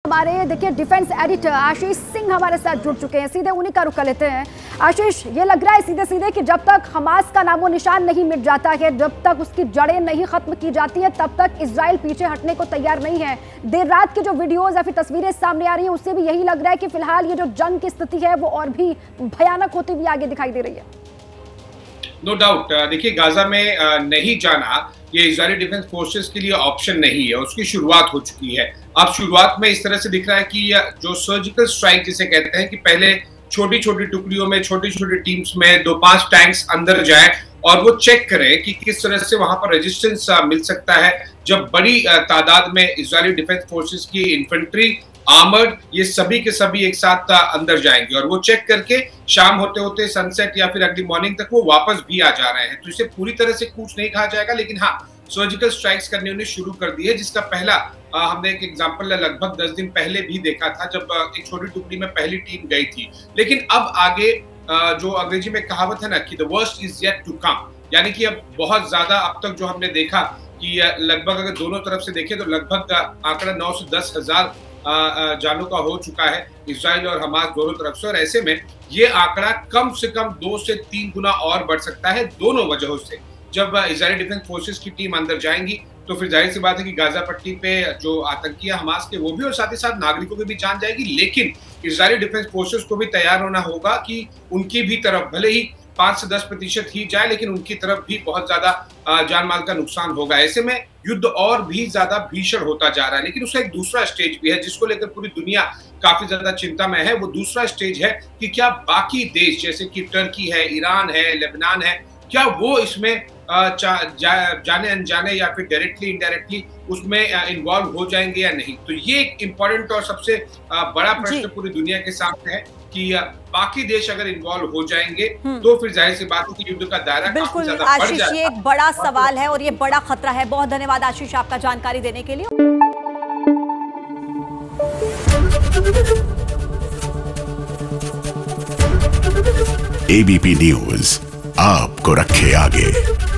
हमारे देखिए defence editor Ashish Singh हमारे साथ जुड़ चुके हैं। सीधे उन्हीं का रुख कर लेते हैं। आशीष, ये लग रहा है सीधे सीधे कि जब तक हमास का नामो निशान नहीं मिट जाता है, जब तक उसकी जड़ें नहीं खत्म की जाती है, तब तक इजराइल पीछे हटने को तैयार नहीं है। देर रात की जो वीडियोज या फिर तस्वीरें सामने आ रही है उससे भी यही लग रहा है कि फिलहाल ये जो जंग की स्थिति है वो और भी भयानक होती हुई आगे दिखाई दे रही है। नो डाउट, देखिए गाजा में नहीं जाना ये इजरायली डिफेंस फोर्सेस के लिए ऑप्शन नहीं है, उसकी शुरुआत हो चुकी है। अब शुरुआत में इस तरह से दिख रहा है कि जो सर्जिकल स्ट्राइक जिसे कहते हैं कि पहले छोटी छोटी टुकड़ियों में, छोटी छोटी टीम्स में 2-5 टैंक्स अंदर जाए और वो चेक करें कि किस तरह से वहां पर रेजिस्टेंस मिल सकता है। जब बड़ी तादाद में इजरायली डिफेंस फोर्सेस की इन्फेंट्री, आर्मर्ड, ये सभी के सभी एक साथ अंदर जाएंगे और वो चेक करके शाम होते होते सनसेट या फिर अगली मॉर्निंग तक वो वापस भी आ जा रहे हैं। तो इसे पूरी तरह से कूच नहीं कहा जाएगा, लेकिन हाँ, सर्जिकल स्ट्राइक्स करने उन्हें शुरू कर दी है, जिसका पहला हमने एक एग्जांपल लगभग 10 दिन पहले भी देखा था, जब एक छोटी टुकड़ी में पहली टीम गई थी। लेकिन अब आगे जो अंग्रेजी में कहावत है ना कि the worst is yet to come, यानी कि अब बहुत ज्यादा अब तक जो हमने देखा कि लगभग अगर दोनों तरफ से देखें तो लगभग आंकड़ा 9 से 10 हजार जानों का हो चुका है इजराइल और हमास दोनों तरफ से। और ऐसे में ये आंकड़ा कम से कम 2 से 3 गुना और बढ़ सकता है दोनों वजहों से। जब इजरायली डिफेंस फोर्सेस की टीम अंदर जाएंगी तो फिर जाहिर सी बात है कि गाजा पट्टी पे जो आतंकी हमास के वो भी और साथ ही साथ नागरिकों की भी जान जाएगी। लेकिन इजरायली डिफेंस फोर्सेस को भी तैयार होना होगा कि उनकी भी तरफ भले ही 5 से 10% ही जाए, लेकिन उनकी तरफ भी बहुत ज्यादा जान माल का नुकसान होगा। ऐसे में युद्ध और भी ज्यादा भीषण होता जा रहा है। लेकिन उसका एक दूसरा स्टेज भी है जिसको लेकर पूरी दुनिया काफी ज्यादा चिंता में है। वो दूसरा स्टेज है कि क्या बाकी देश जैसे कि टर्की है, ईरान है, लेबनान है, क्या वो इसमें जाने अनजाने या फिर डायरेक्टली इनडायरेक्टली उसमें इन्वॉल्व हो जाएंगे या नहीं। तो ये एक इम्पोर्टेंट और सबसे बड़ा प्रश्न पूरी दुनिया के सामने है कि बाकी देश अगर इन्वॉल्व हो जाएंगे तो फिर जाहिर सी बात है कि युद्ध का दायरा काफी ज्यादा बढ़ जाएगा। आशीष, ये एक बड़ा सवाल है और ये बड़ा खतरा है। बहुत धन्यवाद आशीष आपका जानकारी देने के लिए। एबीपी न्यूज आपको रखे आगे।